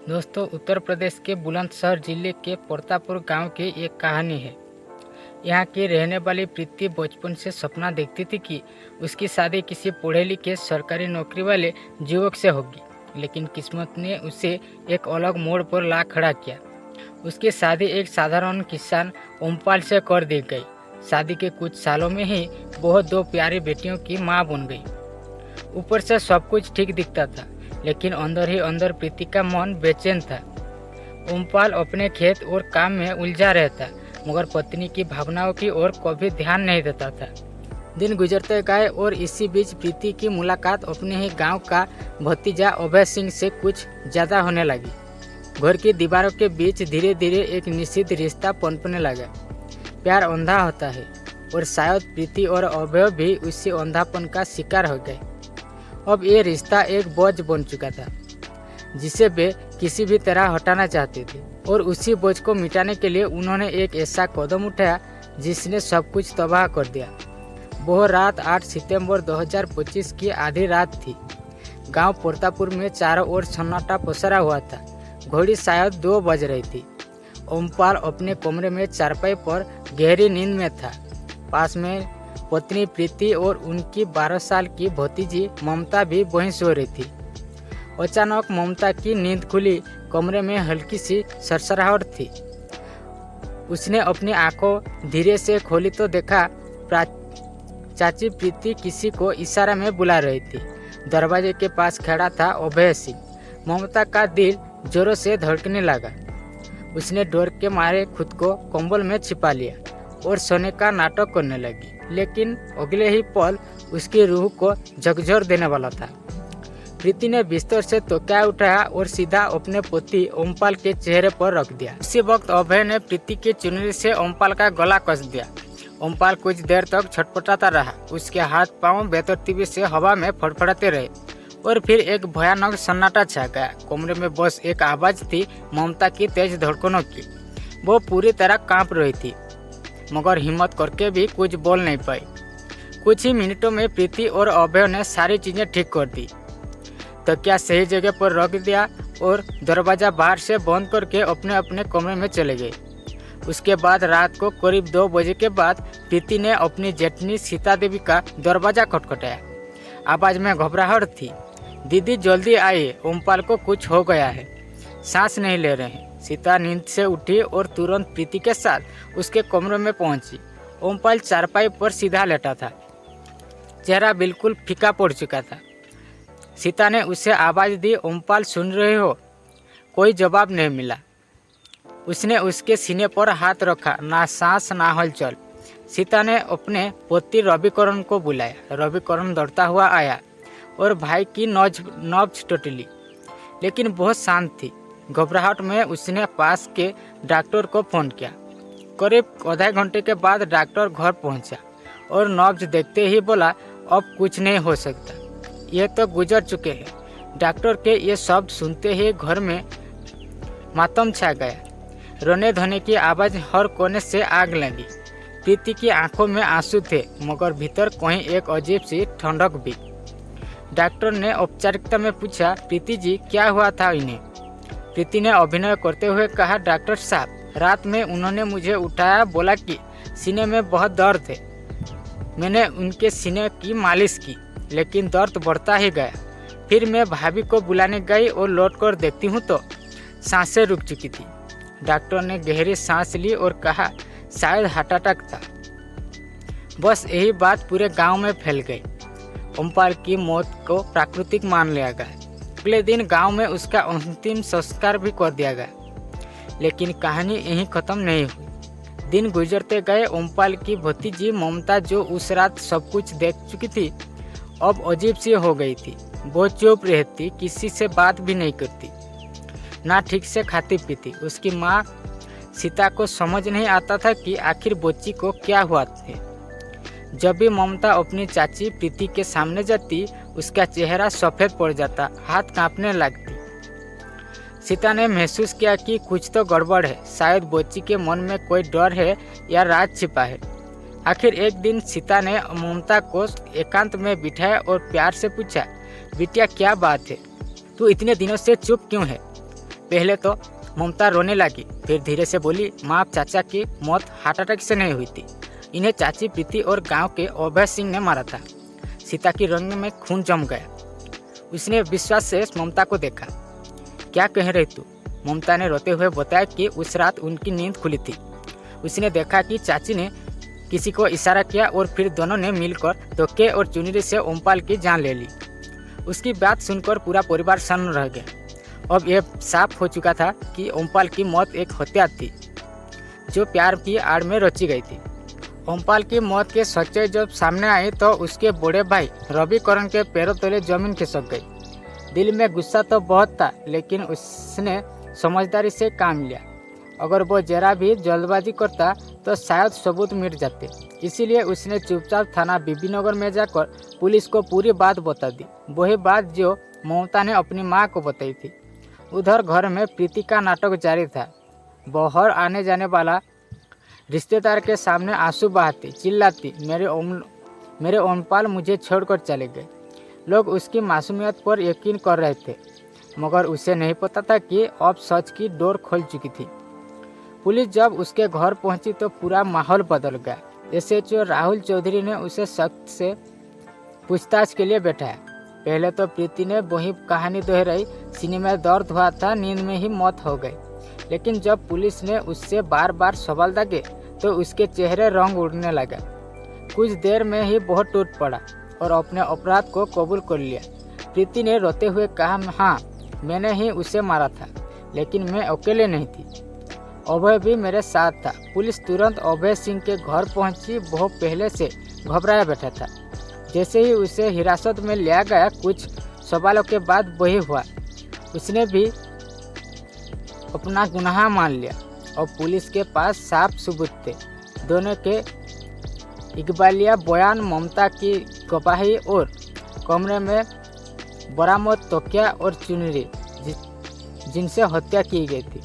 दोस्तों, उत्तर प्रदेश के बुलंदशहर जिले के परतापुर गांव की एक कहानी है। यहाँ की रहने वाली प्रीति बचपन से सपना देखती थी कि उसकी शादी किसी पढ़े लिखे सरकारी नौकरी वाले युवक से होगी, लेकिन किस्मत ने उसे एक अलग मोड़ पर ला खड़ा किया। उसकी शादी एक साधारण किसान ओमपाल से कर दी गई। शादी के कुछ सालों में ही वह दो प्यारी बेटियों की माँ बन गई। ऊपर से सब कुछ ठीक दिखता था, लेकिन अंदर ही अंदर प्रीति का मन बेचैन था। ओमपाल अपने खेत और काम में उलझा रहता, मगर पत्नी की भावनाओं की ओर कभी ध्यान नहीं देता था। दिन गुजरते गए और इसी बीच प्रीति की मुलाकात अपने ही गांव का भतीजा अभय सिंह से कुछ ज़्यादा होने लगी। घर की दीवारों के बीच धीरे धीरे एक निश्चित रिश्ता पनपने लगा। प्यार अंधा होता है और शायद प्रीति और अभय भी उसी अंधापन का शिकार हो गए। अब ये रिश्ता एक बोझ बन चुका था, जिसे वे किसी भी तरह हटाना चाहते थे, और उसी बोझ को मिटाने के लिए उन्होंने एक ऐसा कदम उठाया जिसने सब कुछ तबाह कर दिया। वह रात 8 सितंबर 2025 की आधी रात थी। गांव परतापुर में चारों ओर सन्नाटा पसरा हुआ था। घड़ी शायद 2 बज रही थी। ओमपाल अपने कमरे में चारपाई पर गहरी नींद में था। पास में पत्नी प्रीति और उनकी 12 साल की भतीजी ममता भी वहीं सो रही थी। अचानक ममता की नींद खुली। कमरे में हल्की सी सरसराहट थी। उसने अपनी आंखों धीरे से खोली तो देखा चाची प्रीति किसी को इशारा में बुला रही थी। दरवाजे के पास खड़ा था अभय सिंह। ममता का दिल जोरों से धड़कने लगा। उसने डर के मारे खुद को कंबल में छिपा लिया और सोने का नाटक करने लगी, लेकिन अगले ही पल उसकी रूह को झकझोर देने वाला था। प्रीति ने बिस्तर से तकिया उठाया और सीधा अपने पति ओमपाल के चेहरे पर रख दिया। उसी वक्त अभय ने प्रीति की चुनरी से ओमपाल का गला कस दिया। ओमपाल कुछ देर तक छटपटाता रहा। उसके हाथ पांव बेतरतीबी से हवा में फड़फड़ाते रहे और फिर एक भयानक सन्नाटा छा गया। कमरे में बस एक आवाज थी, ममता की तेज धड़कनों की। वो पूरी तरह कांप रही थी, मगर हिम्मत करके भी कुछ बोल नहीं पाई। कुछ ही मिनटों में प्रीति और अभय ने सारी चीजें ठीक कर दी। तकिया सही जगह पर रख दिया और दरवाजा बाहर से बंद करके अपने अपने कमरे में चले गए। उसके बाद रात को करीब 2 बजे के बाद प्रीति ने अपनी जेठनी सीता देवी का दरवाजा खटखटाया। आवाज में घबराहट थी। दीदी जल्दी आइए, ओमपाल को कुछ हो गया है, सांस नहीं ले रहे हैं। सीता नींद से उठी और तुरंत प्रीति के साथ उसके कमरे में पहुंची। ओमपाल चारपाई पर सीधा लेटा था, चेहरा बिल्कुल फीका पड़ चुका था। सीता ने उसे आवाज दी, ओमपाल सुन रहे हो? कोई जवाब नहीं मिला। उसने उसके सीने पर हाथ रखा, ना सांस ना हलचल। सीता ने अपने पति रविकरण को बुलाया। रविकरण दौड़ता हुआ आया और भाई की नब्ज टोटली, लेकिन बहुत शांत थी। घबराहट में उसने पास के डॉक्टर को फ़ोन किया। करीब आधे घंटे के बाद डॉक्टर घर पहुंचा और नब्ज देखते ही बोला, अब कुछ नहीं हो सकता, ये तो गुजर चुके हैं। डॉक्टर के ये शब्द सुनते ही घर में मातम छा गया। रोने धोने की आवाज़ हर कोने से आग लगी। प्रीति की आंखों में आंसू थे, मगर भीतर कहीं एक अजीब सी ठंडक भी। डॉक्टर ने औपचारिकता में पूछा, प्रीति जी क्या हुआ था इन्हें? प्रीति ने अभिनय करते हुए कहा, डॉक्टर साहब, रात में उन्होंने मुझे उठाया, बोला कि सीने में बहुत दर्द है। मैंने उनके सीने की मालिश की, लेकिन दर्द बढ़ता ही गया। फिर मैं भाभी को बुलाने गई और लौटकर देखती हूँ तो सांसें रुक चुकी थी। डॉक्टर ने गहरी सांस ली और कहा, शायद हार्ट अटैक था। बस यही बात पूरे गांव में फैल गई। ओमपाल की मौत को प्राकृतिक मान लिया गया। अगले दिन गांव में उसका अंतिम संस्कार भी कर दिया गया। लेकिन कहानी यहीं खत्म नहीं हुई। दिन गुजरते गए। ओमपाल की भतीजी ममता, जो उस रात सब कुछ देख चुकी थी, अब अजीब सी हो गई थी। वो चुप रहती, किसी से बात भी नहीं करती, ना ठीक से खाती पीती। उसकी माँ सीता को समझ नहीं आता था कि आखिर बच्ची को क्या हुआ था। जब भी ममता अपनी चाची प्रीति के सामने जाती, उसका चेहरा सफ़ेद पड़ जाता, हाथ कांपने लगती। सीता ने महसूस किया कि कुछ तो गड़बड़ है। शायद बच्ची के मन में कोई डर है या राज छिपा है। आखिर एक दिन सीता ने ममता को एकांत में बिठाया और प्यार से पूछा, बिटिया क्या बात है, तू इतने दिनों से चुप क्यों है? पहले तो ममता रोने लगी, फिर धीरे से बोली, माँ चाचा की मौत हार्ट अटैक से नहीं हुई थी। इन्हें चाची प्रीति और गांव के अभय सिंह ने मारा था। सीता की रंग में खून जम गया। उसने विश्वास से ममता को देखा। क्या कह रही तू? ममता ने रोते हुए बताया कि उस रात उनकी नींद खुली थी। उसने देखा कि चाची ने किसी को इशारा किया और फिर दोनों ने मिलकर धोखे और चुनरी से ओमपाल की जान ले ली। उसकी बात सुनकर पूरा परिवार सन्न रह गया। अब यह साफ हो चुका था कि ओमपाल की मौत एक हत्या थी जो प्यार की आड़ में रची गई थी। ओमपाल की मौत के सच्चाई जब सामने आई तो उसके बड़े भाई रवि करण के पैरों तले जमीन खिसक गई। दिल में गुस्सा तो बहुत था, लेकिन उसने समझदारी से काम लिया। अगर वो जरा भी जल्दबाजी करता तो शायद सबूत मिट जाते। इसीलिए उसने चुपचाप थाना बीबीनगर में जाकर पुलिस को पूरी बात बता दी, वही बात जो ममता ने अपनी माँ को बताई थी। उधर घर में प्रीति का नाटक जारी था। बाहर आने जाने वाला रिश्तेदार के सामने आंसू बहाती, चिल्लाती, मेरे ओमपाल मुझे छोड़कर चले गए। लोग उसकी मासूमियत पर यकीन कर रहे थे, मगर उसे नहीं पता था कि अब सच की डोर खुल चुकी थी। पुलिस जब उसके घर पहुंची तो पूरा माहौल बदल गया। एसएचओ राहुल चौधरी ने उसे सख्त से पूछताछ के लिए बैठाया। पहले तो प्रीति ने वही कहानी दोहराई, सीने में दर्द हुआ था, नींद में ही मौत हो गई। लेकिन जब पुलिस ने उससे बार बार सवाल दागे तो उसके चेहरे रंग उड़ने लगा। कुछ देर में ही बहुत टूट पड़ा और अपने अपराध को कबूल कर लिया। प्रीति ने रोते हुए कहा, हाँ मैंने ही उसे मारा था, लेकिन मैं अकेले नहीं थी, अभय भी मेरे साथ था। पुलिस तुरंत अभय सिंह के घर पहुंची। वो पहले से घबराया बैठा था। जैसे ही उसे हिरासत में लिया गया, कुछ सवालों के बाद वही हुआ। उसने भी अपना गुनाह मान लिया और पुलिस के पास साफ सबूत थे। दोनों के इकबालिया बयान, ममता की गवाही और कमरे में बरामद तकिया और चुनरी जिनसे हत्या की गई थी,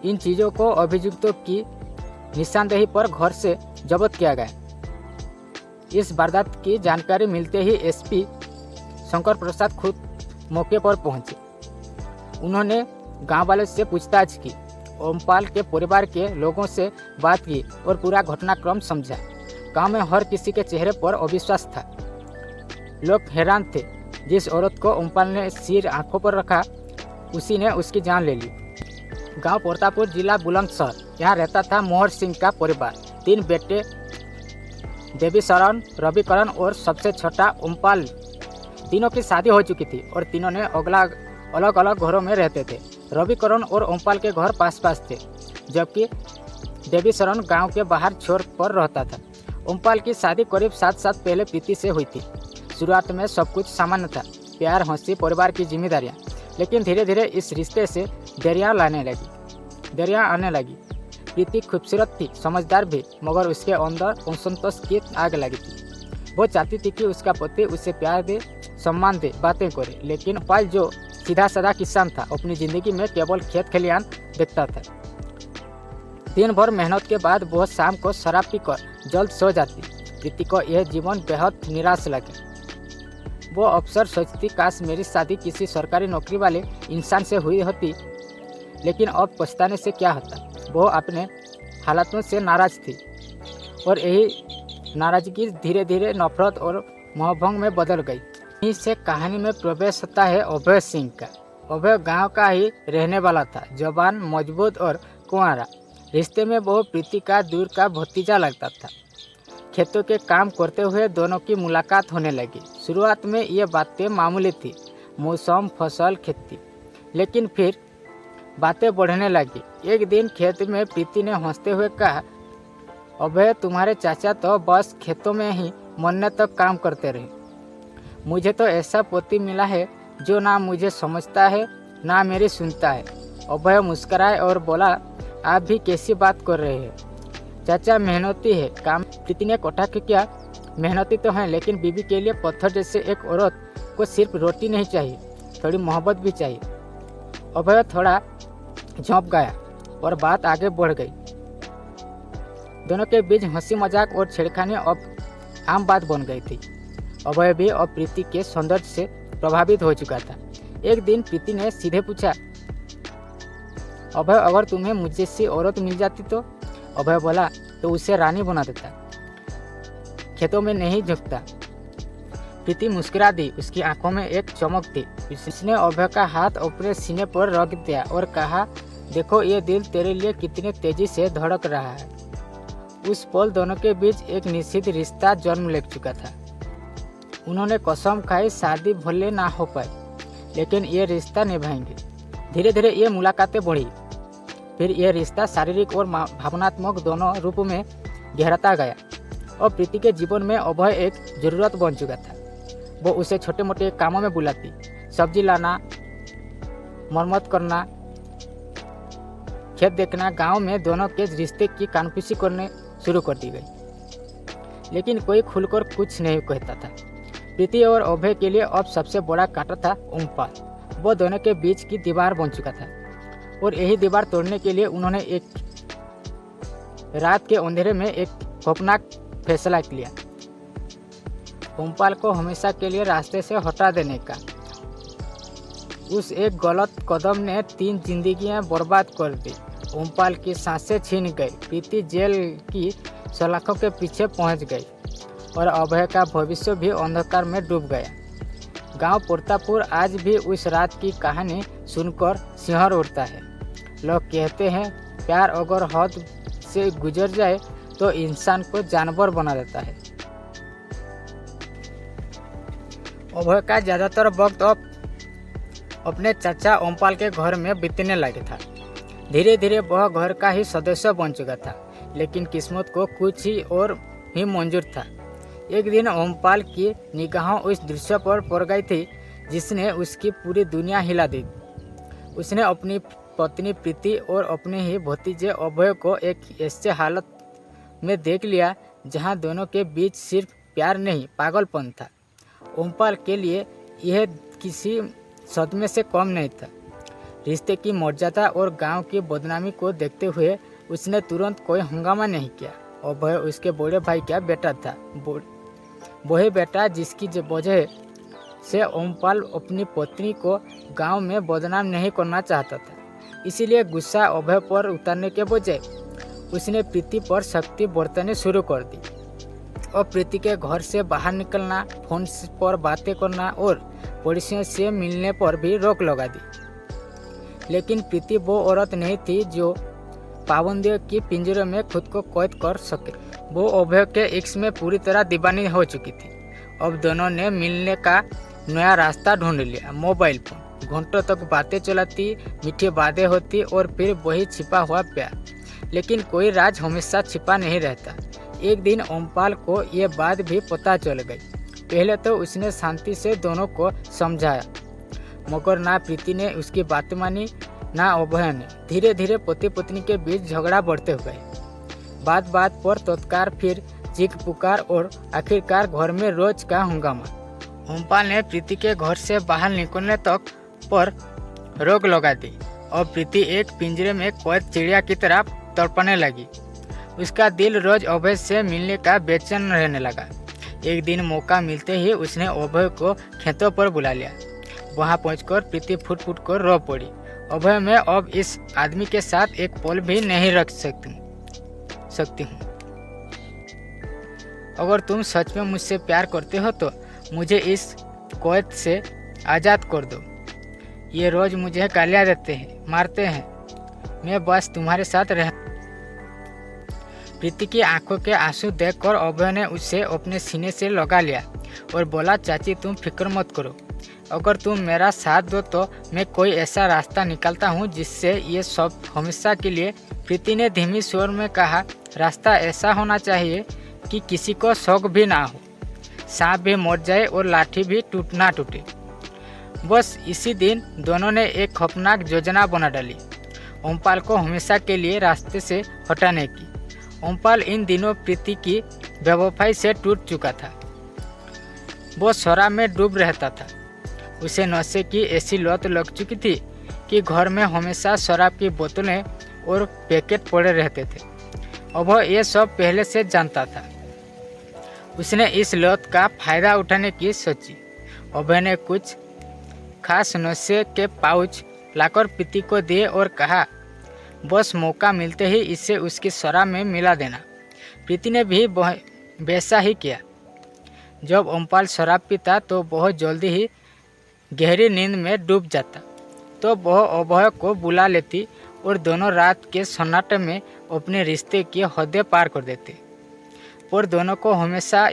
इन चीज़ों को अभियुक्तों की निशानदेही पर घर से जब्त किया गया। इस वारदात की जानकारी मिलते ही एसपी शंकर प्रसाद खुद मौके पर पहुंचे। उन्होंने गांव वालों से पूछताछ की, ओमपाल के परिवार के लोगों से बात की और पूरा घटनाक्रम समझा। गांव में हर किसी के चेहरे पर अविश्वास था। लोग हैरान थे। जिस औरत को ओमपाल ने सिर आंखों पर रखा, उसी ने उसकी जान ले ली। गांव प्रतापपुर, जिला बुलंदशहर। यहाँ रहता था मोहर सिंह का परिवार। 3 बेटे, देवी शरण, रवि करण और सबसे छोटा ओमपाल। तीनों की शादी हो चुकी थी और तीनों ने अलग अलग घरों में रहते थे। रवि करण और ओमपाल के घर पास पास थे, जबकि देवी शरण गांव के बाहर छोर पर रहता था। ओमपाल की शादी करीब 7 साल पहले प्रीति से हुई थी। शुरुआत में सब कुछ सामान्य था, प्यार, हंसी, परिवार की जिम्मेदारियाँ। लेकिन धीरे धीरे इस रिश्ते से देरियाँ आने लगी। प्रीति खूबसूरत थी, समझदार भी, मगर उसके अंदर असंतोष की आग लगी थी। वो चाहती थी कि उसका पति उसे प्यार दे, सम्मान दे, बातें करे। लेकिन ओमपाल जो सीधा साधा किसान था, अपनी जिंदगी में केवल खेत खलियान देखता था। दिन भर मेहनत के बाद वो शाम को शराब पीकर जल्द सो जाती। प्रीति को यह जीवन बेहद निराश लगे। वो अक्सर सोचती, काश मेरी शादी किसी सरकारी नौकरी वाले इंसान से हुई होती। लेकिन अब पछताने से क्या होता। वो अपने हालातों से नाराज थी और यही नाराजगी धीरे धीरे नफरत और मोहभंग में बदल गई। यहीं से कहानी में प्रवेश होता है अभय सिंह का। अभय गांव का ही रहने वाला था, जवान, मजबूत और कुंवारा। रिश्ते में वो प्रीति का दूर का भतीजा लगता था। खेतों के काम करते हुए दोनों की मुलाकात होने लगी। शुरुआत में ये बातें मामूली थी, मौसम, फसल, खेती। लेकिन फिर बातें बढ़ने लगी। एक दिन खेत में प्रीति ने हंसते हुए कहा, अभय तुम्हारे चाचा तो बस खेतों में ही मरने तक काम करते रहे। मुझे तो ऐसा पति मिला है जो ना मुझे समझता है ना मेरी सुनता है। अभय मुस्कुराए और बोला, आप भी कैसी बात कर रहे हैं? चाचा मेहनती है, काम। प्रीति ने कटाक्ष किया, मेहनती तो हैं, लेकिन बीवी के लिए पत्थर जैसे एक औरत को सिर्फ रोटी नहीं चाहिए, थोड़ी मोहब्बत भी चाहिए। अभय थोड़ा झोंक गया और बात आगे बढ़ गई। दोनों के बीच हंसी मजाक और छेड़खानी अब आम बात बन गई थी। अभय भी अब प्रीति के सौंदर्य से प्रभावित हो चुका था। एक दिन प्रीति ने सीधे पूछा, अभय, अगर तुम्हें मुझे से औरत मिल जाती तो? अभय बोला, तो उसे रानी बना देता, खेतों में नहीं झुकता। प्रीति मुस्कुरा दी, उसकी आंखों में एक चमक थी। उसने अभय का हाथ अपने सीने पर रख दिया और कहा, देखो ये दिल तेरे लिए कितनी तेजी से धड़क रहा है। उस पल दोनों के बीच एक निश्चित रिश्ता जन्म ले चुका था। उन्होंने कसम खाई, शादी भले ना हो पाए लेकिन ये रिश्ता निभाएंगे। धीरे धीरे ये मुलाकातें बढ़ी, फिर यह रिश्ता शारीरिक और भावनात्मक दोनों रूप में गहराता गया। और प्रीति के जीवन में अभय एक जरूरत बन चुका था। वो उसे छोटे मोटे कामों में बुलाती, सब्जी लाना, मरम्मत करना, खेत देखना। गांव में दोनों के रिश्ते की कानपूसी करने शुरू कर दी गई, लेकिन कोई खुलकर कुछ नहीं कहता था। प्रीति और अभय के लिए अब सबसे बड़ा कांटा था ओमपाल। वो दोनों के बीच की दीवार बन चुका था और यही दीवार तोड़ने के लिए उन्होंने एक रात के अंधेरे में एक खौफनाक फैसला लिया, ओमपाल को हमेशा के लिए रास्ते से हटा देने का। उस एक गलत कदम ने 3 जिंदगियां बर्बाद कर दी। ओमपाल की सांसें छीन गई, प्रीति जेल की सलाखों के पीछे पहुंच गई और अभय का भविष्य भी अंधकार में डूब गया। गांव प्रतापपुर आज भी उस रात की कहानी सुनकर सिहर उठता है। लोग कहते हैं, प्यार अगर हद से गुजर जाए तो इंसान को जानवर बना देता है। अभय का ज़्यादातर वक्त अब अपने चाचा ओमपाल के घर में बीतने लगा था। धीरे धीरे वह घर का ही सदस्य बन चुका था, लेकिन किस्मत को कुछ ही और ही मंजूर था। एक दिन ओमपाल की निगाहें उस दृश्य पर पड़ गई थी जिसने उसकी पूरी दुनिया हिला दी। उसने अपनी पत्नी प्रीति और अपने ही भतीजे अभय को एक ऐसे हालत में देख लिया जहां दोनों के बीच सिर्फ प्यार नहीं, पागलपन था। ओमपाल के लिए यह किसी सदमे से कम नहीं था। रिश्ते की मर्यादा और गांव की बदनामी को देखते हुए उसने तुरंत कोई हंगामा नहीं किया। अभय उसके बड़े भाई का बेटा था, वही बेटा जिसकी वजह से ओमपाल अपनी पत्नी को गांव में बदनाम नहीं करना चाहता था। इसीलिए गुस्सा अभय पर उतारने के बजाय उसने प्रीति पर सख्ती बरतनी शुरू कर दी और प्रीति के घर से बाहर निकलना, फोन पर बातें करना और पड़ोसियों से मिलने पर भी रोक लगा दी। लेकिन प्रीति वो औरत नहीं थी जो पाबंदियों की पिंजरे में खुद को कैद कर सके। वो अभय के इश्क में पूरी तरह दीवानी हो चुकी थी। अब दोनों ने मिलने का नया रास्ता ढूंढ लिया। मोबाइल फोन, घंटों तक बातें चलाती, मीठी बातें होती और फिर वही छिपा हुआ प्यार। लेकिन कोई राज हमेशा छिपा नहीं रहता। एक दिन ओमपाल को ये बात भी पता चल गई। पहले तो उसने शांति से दोनों को समझाया, मगर ना प्रीति ने उसकी बात मानी ना अभय ने। धीरे धीरे पति पत्नी के बीच झगड़ा बढ़ते हुए बात बात पर तत्कार, फिर चीख पुकार और आखिरकार घर में रोज का हंगामा। ओमपाल ने प्रीति के घर से बाहर निकलने तक पर रोक लगा दी और प्रीति एक पिंजरे में कैद चिड़िया की तरह तड़पने लगी। उसका दिल रोज अभय से मिलने का बेचैन रहने लगा। एक दिन मौका मिलते ही उसने अभय को खेतों पर बुला लिया। वहां पहुंचकर प्रीति फुट फुट कर रो पड़ी। अभय, मैं अब इस आदमी के साथ एक पल भी नहीं रख सकती हूँ। अगर तुम सच में मुझसे प्यार करते हो तो मुझे इस कैद से आज़ाद कर दो। ये रोज मुझे गालियाँ देते हैं, मारते हैं, मैं बस तुम्हारे साथ रह। प्रीति की आंखों के आंसू देखकर अभय ने उसे अपने सीने से लगा लिया और बोला, चाची तुम फिक्र मत करो। अगर तुम मेरा साथ दो तो मैं कोई ऐसा रास्ता निकालता हूँ जिससे ये सब हमेशा के लिए। प्रीति ने धीमी स्वर में कहा, रास्ता ऐसा होना चाहिए कि किसी को शौक भी ना हो, सांप भी मर जाए और लाठी भी ना टूटे। बस इसी दिन दोनों ने एक खौफनाक योजना बना डाली, ओमपाल को हमेशा के लिए रास्ते से हटाने की। ओमपाल इन दिनों प्रीति की बेवफाई से टूट चुका था। वो शराब में डूब रहता था। उसे नशे की ऐसी लत लग चुकी थी कि घर में हमेशा शराब की बोतलें और पैकेट पड़े रहते थे। अब वह ये सब पहले से जानता था। उसने इस लत का फायदा उठाने की सोची। अभय ने कुछ खास नशे के पाउच लाकर प्रीति को दिए और कहा, बस मौका मिलते ही इसे उसकी शराब में मिला देना। प्रीति ने भी वैसा ही किया। जब ओमपाल शराब पीता तो बहुत जल्दी ही गहरी नींद में डूब जाता, तो वह अभय को बुला लेती और दोनों रात के सन्नाटे में अपने रिश्ते की हदें पार कर देते। पर दोनों को हमेशा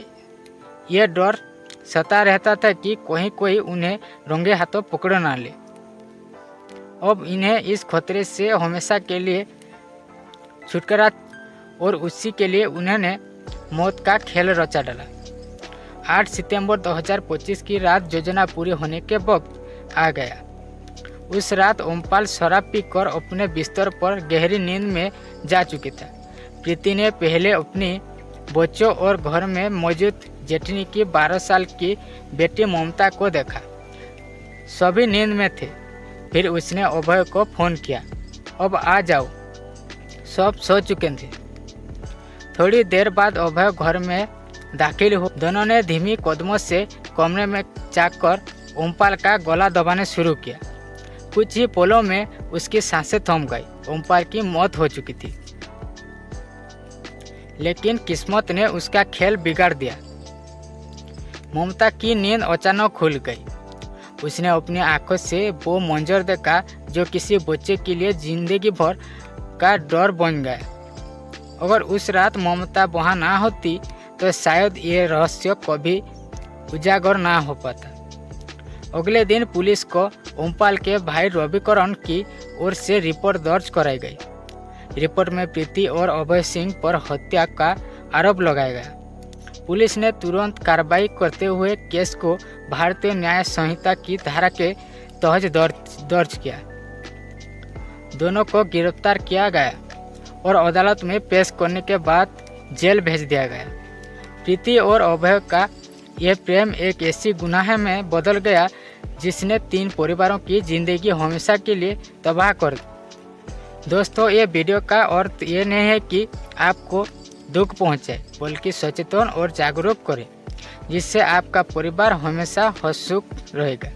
यह डर सता रहता था कि कहीं कोई उन्हें रंगे हाथों पकड़ ना ले। अब इन्हें इस खतरे से हमेशा के लिए छुटकारा और उसी के लिए उन्होंने मौत का खेल रचा डाला। 8 सितंबर 2025 की रात योजना पूरी होने के वक्त आ गया। उस रात ओमपाल शराब पीकर अपने बिस्तर पर गहरी नींद में जा चुकी था। प्रीति ने पहले अपनी बच्चों और घर में मौजूद जेठनी की 12 साल की बेटी ममता को देखा। सभी नींद में थे। फिर उसने अभय को फोन किया, अब आ जाओ। सब सो चुके थे। थोड़ी देर बाद अभय घर में दाखिल हुआ। दोनों ने धीमी कदमों से कमरे में जाकर ओमपाल का गला दबाने शुरू किया। कुछ ही पलों में उसकी सांसें थम गई। ओमपाल की मौत हो चुकी थी, लेकिन किस्मत ने उसका खेल बिगाड़ दिया। ममता की नींद अचानक खुल गई। उसने अपनी आंखों से वो मंजर देखा जो किसी बच्चे के लिए जिंदगी भर का डर बन गया। अगर उस रात ममता वहाँ ना होती तो शायद ये रहस्य कभी उजागर ना हो पाता। अगले दिन पुलिस को ओमपाल के भाई रविकरण की ओर से रिपोर्ट दर्ज कराई गई। रिपोर्ट में प्रीति और अभय सिंह पर हत्या का आरोप लगाया गया। पुलिस ने तुरंत कार्रवाई करते हुए केस को भारतीय न्याय संहिता की धारा के तहत दर्ज किया। दोनों को गिरफ्तार किया गया और अदालत में पेश करने के बाद जेल भेज दिया गया। प्रीति और अभय का यह प्रेम एक ऐसी गुनाह में बदल गया जिसने 3 परिवारों की जिंदगी हमेशा के लिए तबाह कर दी। दोस्तों, ये वीडियो का अर्थ ये नहीं है कि आपको दुख पहुंचे, बल्कि सचेतन और जागरूक करें, जिससे आपका परिवार हमेशा हंसमुख रहेगा।